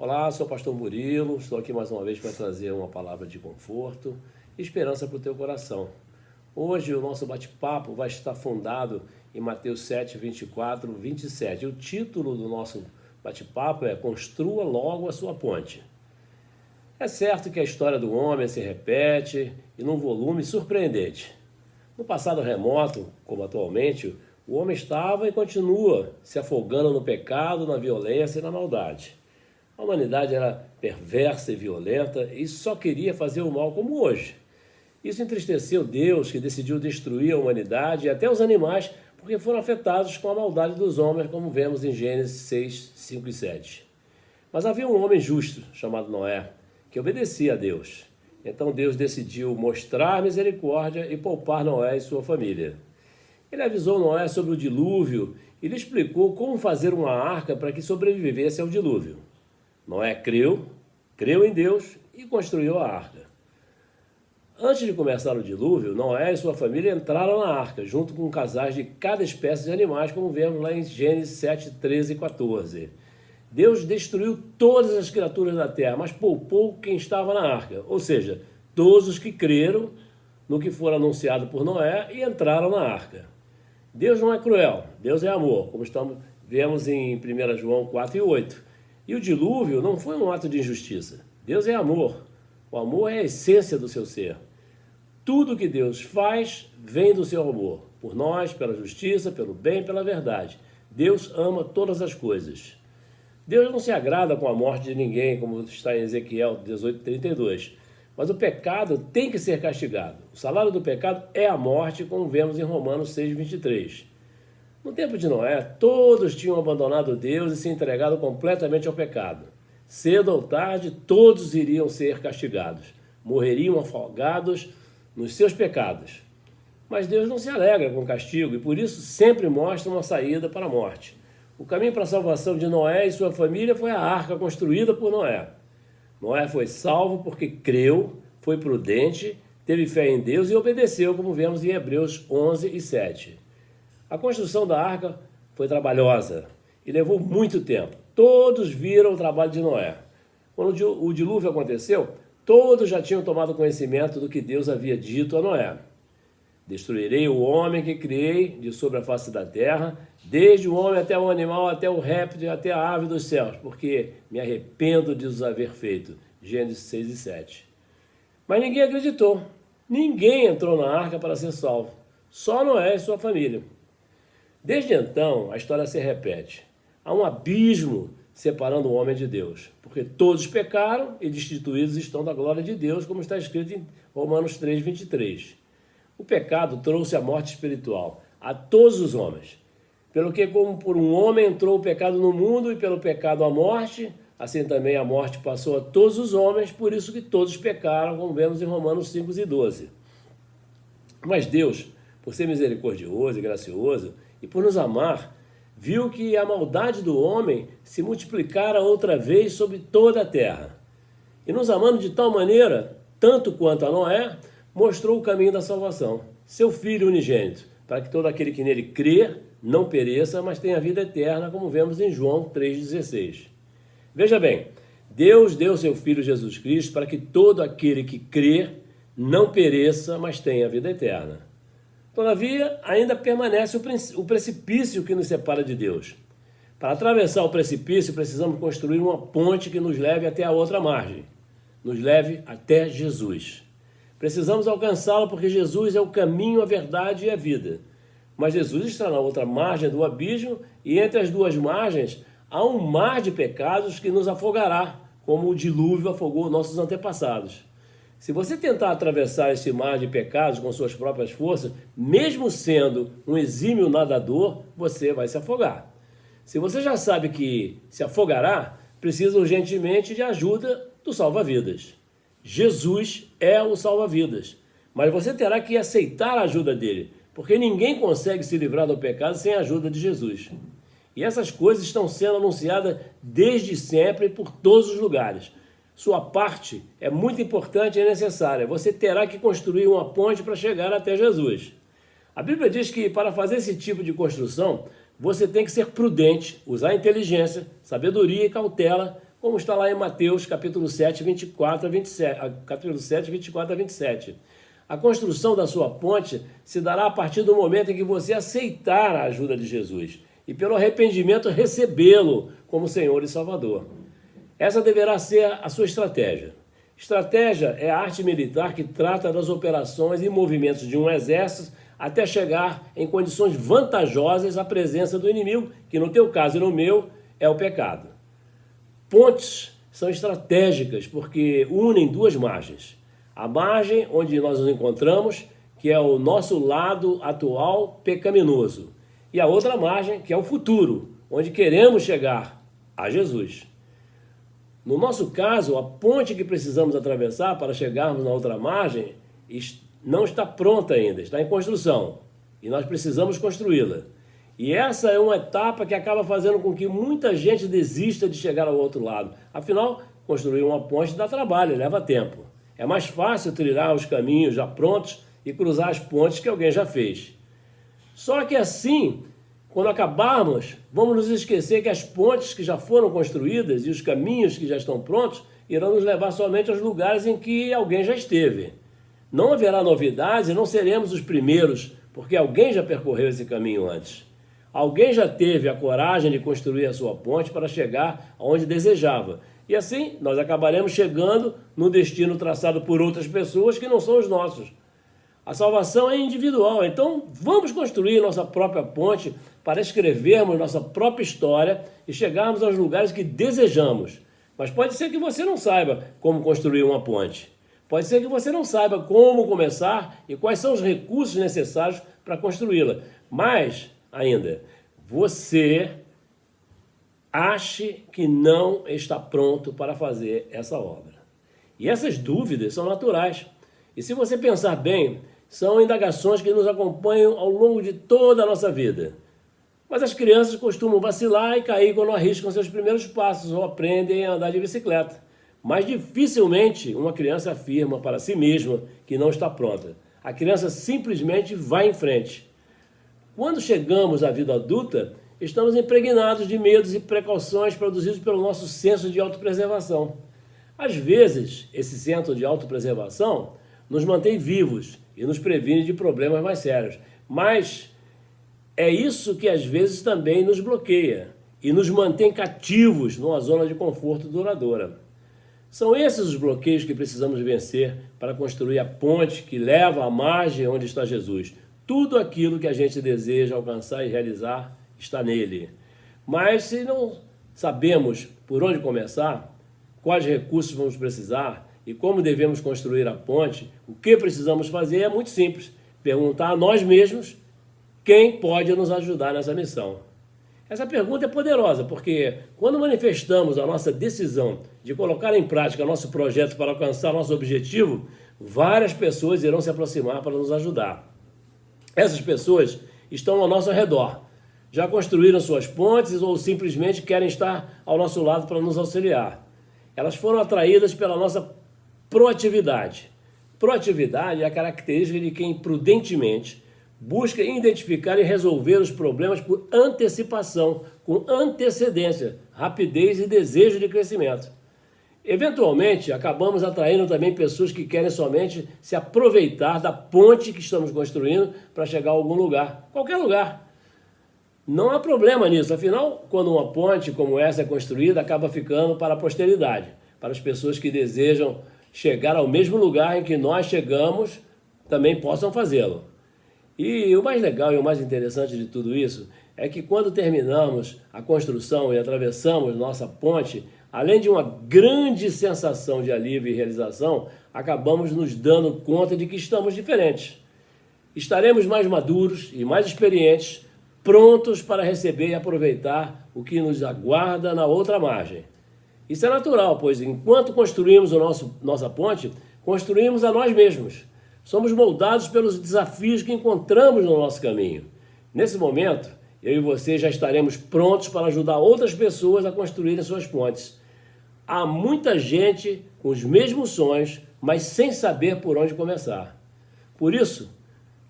Olá, sou o pastor Murilo, estou aqui mais uma vez para trazer uma palavra de conforto e esperança para o teu coração. Hoje o nosso bate-papo vai estar fundado em Mateus 7, 24, 27. O título do nosso bate-papo é Construa logo a sua ponte. É certo que a história do homem se repete e num volume surpreendente. No passado remoto, como atualmente, o homem estava e continua se afogando no pecado, na violência e na maldade. A humanidade era perversa e violenta e só queria fazer o mal como hoje. Isso entristeceu Deus, que decidiu destruir a humanidade e até os animais, porque foram afetados com a maldade dos homens, como vemos em Gênesis 6, 5 e 7. Mas havia um homem justo, chamado Noé, que obedecia a Deus. Então Deus decidiu mostrar misericórdia e poupar Noé e sua família. Ele avisou Noé sobre o dilúvio e lhe explicou como fazer uma arca para que sobrevivesse ao dilúvio. Noé creu em Deus e construiu a arca. Antes de começar o dilúvio, Noé e sua família entraram na arca, junto com casais de cada espécie de animais, como vemos lá em Gênesis 7, 13 e 14. Deus destruiu todas as criaturas da terra, mas poupou quem estava na arca, ou seja, todos os que creram no que for anunciado por Noé e entraram na arca. Deus não é cruel, Deus é amor, como vemos em 1 João 4 e 8. E o dilúvio não foi um ato de injustiça. Deus é amor. O amor é a essência do seu ser. Tudo que Deus faz vem do seu amor. Por nós, pela justiça, pelo bem, pela verdade. Deus ama todas as coisas. Deus não se agrada com a morte de ninguém, como está em Ezequiel 18:32. Mas o pecado tem que ser castigado. O salário do pecado é a morte, como vemos em Romanos 6:23. No tempo de Noé, todos tinham abandonado Deus e se entregado completamente ao pecado. Cedo ou tarde, todos iriam ser castigados. Morreriam afogados nos seus pecados. Mas Deus não se alegra com o castigo e por isso sempre mostra uma saída para a morte. O caminho para a salvação de Noé e sua família foi a arca construída por Noé. Noé foi salvo porque creu, foi prudente, teve fé em Deus e obedeceu, como vemos em Hebreus 11 e 7. A construção da arca foi trabalhosa e levou muito tempo. Todos viram o trabalho de Noé. Quando o dilúvio aconteceu, todos já tinham tomado conhecimento do que Deus havia dito a Noé. Destruirei o homem que criei de sobre a face da terra, desde o homem até o animal, até o réptil, até a ave dos céus, porque me arrependo de os haver feito. Gênesis 6 e 7. Mas ninguém acreditou. Ninguém entrou na arca para ser salvo. Só Noé e sua família. Desde então, a história se repete. Há um abismo separando o homem de Deus, porque todos pecaram e destituídos estão da glória de Deus, como está escrito em Romanos 3, 23. O pecado trouxe a morte espiritual a todos os homens. Pelo que, como por um homem entrou o pecado no mundo e pelo pecado a morte, assim também a morte passou a todos os homens, por isso que todos pecaram, como vemos em Romanos 5 e 12. Mas Deus, por ser misericordioso e gracioso, e por nos amar, viu que a maldade do homem se multiplicara outra vez sobre toda a terra. E nos amando de tal maneira, tanto quanto a Noé, mostrou o caminho da salvação, seu Filho unigênito, para que todo aquele que nele crê não pereça, mas tenha vida eterna, como vemos em João 3,16. Veja bem, Deus deu seu Filho Jesus Cristo para que todo aquele que crê não pereça, mas tenha vida eterna. Todavia, ainda permanece o precipício que nos separa de Deus. Para atravessar o precipício, precisamos construir uma ponte que nos leve até a outra margem, nos leve até Jesus. Precisamos alcançá-lo porque Jesus é o caminho, a verdade e a vida. Mas Jesus está na outra margem do abismo e entre as duas margens há um mar de pecados que nos afogará, como o dilúvio afogou nossos antepassados. Se você tentar atravessar esse mar de pecados com suas próprias forças, mesmo sendo um exímio nadador, você vai se afogar. Se você já sabe que se afogará, precisa urgentemente de ajuda do salva-vidas. Jesus é o salva-vidas, mas você terá que aceitar a ajuda dele, porque ninguém consegue se livrar do pecado sem a ajuda de Jesus. E essas coisas estão sendo anunciadas desde sempre por todos os lugares. Sua parte é muito importante e necessária. Você terá que construir uma ponte para chegar até Jesus. A Bíblia diz que para fazer esse tipo de construção, você tem que ser prudente, usar inteligência, sabedoria e cautela como está lá em Mateus capítulo 7, 24 a 27, capítulo 7, 24 a 27. A construção da sua ponte se dará a partir do momento em que você aceitar a ajuda de Jesus e pelo arrependimento recebê-lo como Senhor e Salvador. Essa deverá ser a sua estratégia. Estratégia é a arte militar que trata das operações e movimentos de um exército até chegar em condições vantajosas à presença do inimigo, que no teu caso e no meu é o pecado. Pontes são estratégicas porque unem duas margens. A margem onde nós nos encontramos, que é o nosso lado atual pecaminoso, e a outra margem, que é o futuro, onde queremos chegar a Jesus. No nosso caso, a ponte que precisamos atravessar para chegarmos na outra margem não está pronta ainda, está em construção, e nós precisamos construí-la. E essa é uma etapa que acaba fazendo com que muita gente desista de chegar ao outro lado. Afinal, construir uma ponte dá trabalho, leva tempo. É mais fácil trilhar os caminhos já prontos e cruzar as pontes que alguém já fez. Só que assim, quando acabarmos, vamos nos esquecer que as pontes que já foram construídas e os caminhos que já estão prontos irão nos levar somente aos lugares em que alguém já esteve. Não haverá novidades e não seremos os primeiros, porque alguém já percorreu esse caminho antes. Alguém já teve a coragem de construir a sua ponte para chegar aonde desejava. E assim, nós acabaremos chegando no destino traçado por outras pessoas que não são os nossos. A salvação é individual, então vamos construir nossa própria ponte para escrevermos nossa própria história e chegarmos aos lugares que desejamos. Mas pode ser que você não saiba como construir uma ponte. Pode ser que você não saiba como começar e quais são os recursos necessários para construí-la. Mas, ainda, você ache que não está pronto para fazer essa obra. E essas dúvidas são naturais. E se você pensar bem, são indagações que nos acompanham ao longo de toda a nossa vida. Mas as crianças costumam vacilar e cair quando arriscam seus primeiros passos ou aprendem a andar de bicicleta. Mas dificilmente uma criança afirma para si mesma que não está pronta. A criança simplesmente vai em frente. Quando chegamos à vida adulta, estamos impregnados de medos e precauções produzidos pelo nosso senso de autopreservação. Às vezes, esse senso de autopreservação nos mantém vivos e nos previne de problemas mais sérios. Mas é isso que às vezes também nos bloqueia e nos mantém cativos numa zona de conforto duradoura. São esses os bloqueios que precisamos vencer para construir a ponte que leva à margem onde está Jesus. Tudo aquilo que a gente deseja alcançar e realizar está nele. Mas se não sabemos por onde começar, quais recursos vamos precisar e como devemos construir a ponte, o que precisamos fazer é muito simples. Perguntar a nós mesmos quem pode nos ajudar nessa missão. Essa pergunta é poderosa, porque quando manifestamos a nossa decisão de colocar em prática nosso projeto para alcançar nosso objetivo, várias pessoas irão se aproximar para nos ajudar. Essas pessoas estão ao nosso redor, já construíram suas pontes ou simplesmente querem estar ao nosso lado para nos auxiliar. Elas foram atraídas pela nossa proatividade. Proatividade é a característica de quem prudentemente busca identificar e resolver os problemas por antecipação, com antecedência, rapidez e desejo de crescimento. Eventualmente, acabamos atraindo também pessoas que querem somente se aproveitar da ponte que estamos construindo para chegar a algum lugar, qualquer lugar. Não há problema nisso, afinal, quando uma ponte como essa é construída, acaba ficando para a posteridade, para as pessoas que desejam chegar ao mesmo lugar em que nós chegamos, também possam fazê-lo. E o mais legal e o mais interessante de tudo isso é que quando terminamos a construção e atravessamos nossa ponte, além de uma grande sensação de alívio e realização, acabamos nos dando conta de que estamos diferentes. Estaremos mais maduros e mais experientes, prontos para receber e aproveitar o que nos aguarda na outra margem. Isso é natural, pois enquanto construímos nossa ponte, construímos a nós mesmos. Somos moldados pelos desafios que encontramos no nosso caminho. Nesse momento, eu e você já estaremos prontos para ajudar outras pessoas a construírem suas pontes. Há muita gente com os mesmos sonhos, mas sem saber por onde começar. Por isso,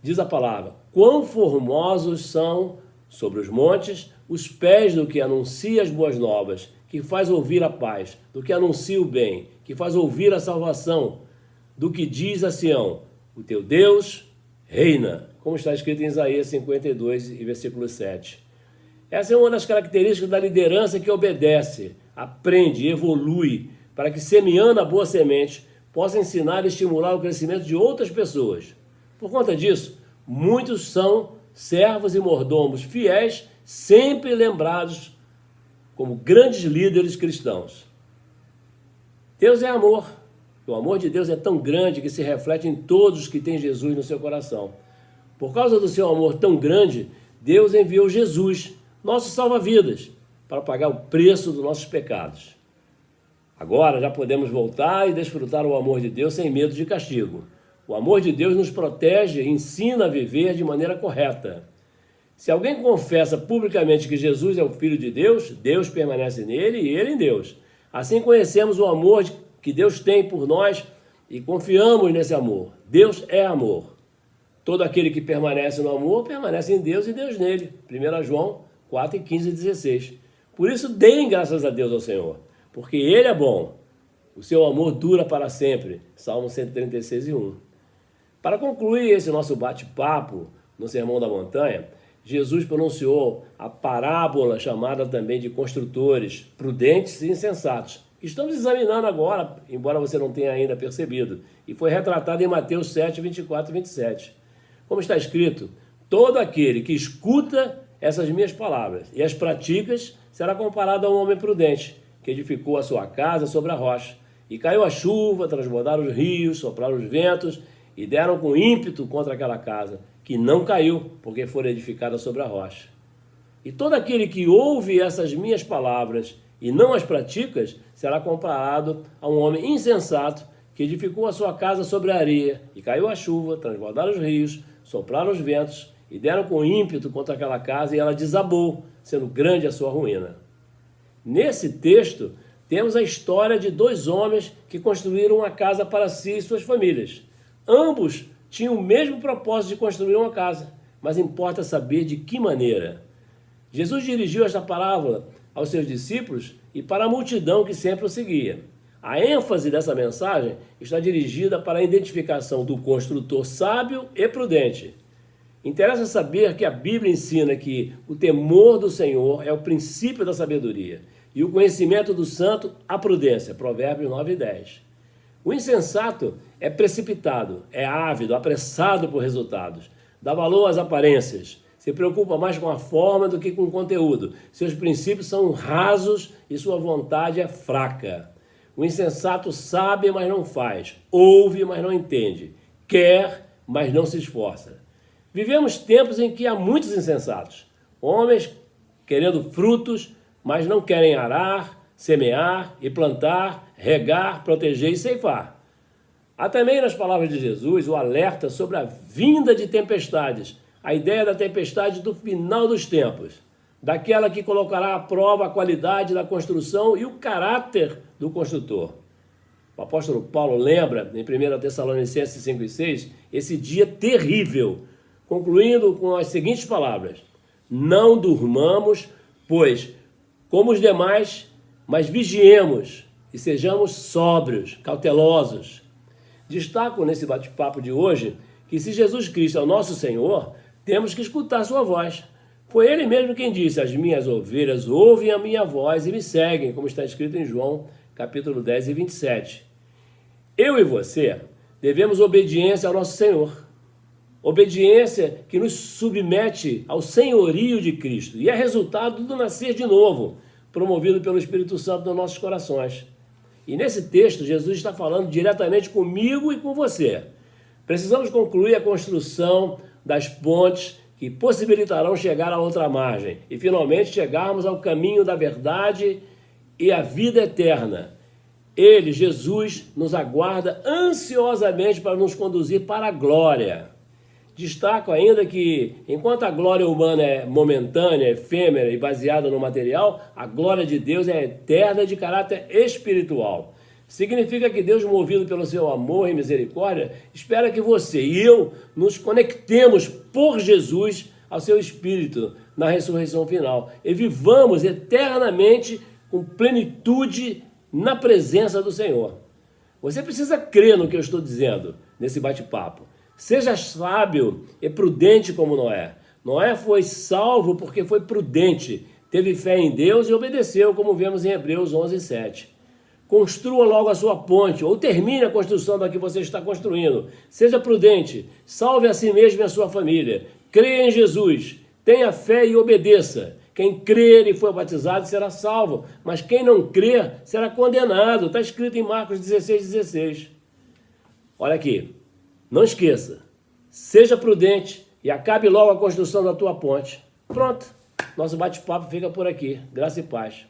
diz a palavra, quão formosos são sobre os montes os pés do que anuncia as boas novas, que faz ouvir a paz, do que anuncia o bem, que faz ouvir a salvação, do que diz a Sião, o teu Deus reina, como está escrito em Isaías 52 e versículo 7. Essa é uma das características da liderança que obedece, aprende, evolui, para que, semeando a boa semente, possa ensinar e estimular o crescimento de outras pessoas. Por conta disso, muitos são servos e mordomos fiéis, sempre lembrados como grandes líderes cristãos. Deus é amor. O amor de Deus é tão grande que se reflete em todos que têm Jesus no seu coração. Por causa do seu amor tão grande, Deus enviou Jesus, nosso salva-vidas, para pagar o preço dos nossos pecados. Agora já podemos voltar e desfrutar o amor de Deus sem medo de castigo. O amor de Deus nos protege e ensina a viver de maneira correta. Se alguém confessa publicamente que Jesus é o Filho de Deus, Deus permanece nele e ele em Deus. Assim conhecemos o amor que Deus tem por nós e confiamos nesse amor. Deus é amor. Todo aquele que permanece no amor, permanece em Deus e Deus nele. 1 João 4, 15 e 16. Por isso, deem graças a Deus ao Senhor, porque Ele é bom. O seu amor dura para sempre. Salmo 136 e 1. Para concluir esse nosso bate-papo no Sermão da Montanha, Jesus pronunciou a parábola chamada também de construtores prudentes e insensatos, que estamos examinando agora, embora você não tenha ainda percebido, e foi retratada em Mateus 7, 24 e 27. Como está escrito, todo aquele que escuta essas minhas palavras e as pratica será comparado a um homem prudente, que edificou a sua casa sobre a rocha. E caiu a chuva, transbordaram os rios, sopraram os ventos e deram com ímpeto contra aquela casa, que não caiu, porque foi edificada sobre a rocha. E todo aquele que ouve essas minhas palavras e não as pratica, será comparado a um homem insensato que edificou a sua casa sobre a areia, e caiu a chuva, transbordaram os rios, sopraram os ventos, e deram com ímpeto contra aquela casa, e ela desabou, sendo grande a sua ruína. Nesse texto, temos a história de dois homens que construíram uma casa para si e suas famílias. Ambos tinham o mesmo propósito de construir uma casa, mas importa saber de que maneira. Jesus dirigiu esta parábola aos seus discípulos e para a multidão que sempre o seguia. A ênfase dessa mensagem está dirigida para a identificação do construtor sábio e prudente. Interessa saber que a Bíblia ensina que o temor do Senhor é o princípio da sabedoria e o conhecimento do santo, a prudência. Provérbios 9 e 10. O insensato é precipitado, é ávido, apressado por resultados, dá valor às aparências, se preocupa mais com a forma do que com o conteúdo. Seus princípios são rasos e sua vontade é fraca. O insensato sabe, mas não faz, ouve, mas não entende, quer, mas não se esforça. Vivemos tempos em que há muitos insensatos, homens querendo frutos, mas não querem arar, semear e plantar, regar, proteger e ceifar. Há também nas palavras de Jesus o alerta sobre a vinda de tempestades, a ideia da tempestade do final dos tempos, daquela que colocará à prova a qualidade da construção e o caráter do construtor. O apóstolo Paulo lembra, em 1 Tessalonicenses 5 e 6, esse dia terrível, concluindo com as seguintes palavras: não durmamos, pois, como os demais, mas vigiemos e sejamos sóbrios, cautelosos. Destaco nesse bate-papo de hoje que se Jesus Cristo é o nosso Senhor, temos que escutar sua voz. Foi ele mesmo quem disse: as minhas ovelhas ouvem a minha voz e me seguem, como está escrito em João, capítulo 10 e 27. Eu e você devemos obediência ao nosso Senhor. Obediência que nos submete ao senhorio de Cristo e é resultado do nascer de novo, promovido pelo Espírito Santo nos nossos corações. E nesse texto, Jesus está falando diretamente comigo e com você. Precisamos concluir a construção das pontes que possibilitarão chegar à outra margem e finalmente chegarmos ao caminho da verdade e à vida eterna. Ele, Jesus, nos aguarda ansiosamente para nos conduzir para a glória. Destaco ainda que, enquanto a glória humana é momentânea, efêmera e baseada no material, a glória de Deus é eterna e de caráter espiritual. Significa que Deus, movido pelo seu amor e misericórdia, espera que você e eu nos conectemos por Jesus ao seu Espírito na ressurreição final e vivamos eternamente com plenitude na presença do Senhor. Você precisa crer no que eu estou dizendo nesse bate-papo. Seja sábio e prudente como Noé. Noé foi salvo porque foi prudente, teve fé em Deus e obedeceu, como vemos em Hebreus 11:7. Construa logo a sua ponte, ou termine a construção da que você está construindo. Seja prudente, salve a si mesmo e a sua família. Creia em Jesus, tenha fé e obedeça. Quem crer e for batizado será salvo, mas quem não crer será condenado. Está escrito em Marcos 16:16. Olha aqui, não esqueça, seja prudente e acabe logo a construção da tua ponte. Pronto, nosso bate-papo fica por aqui. Graça e paz.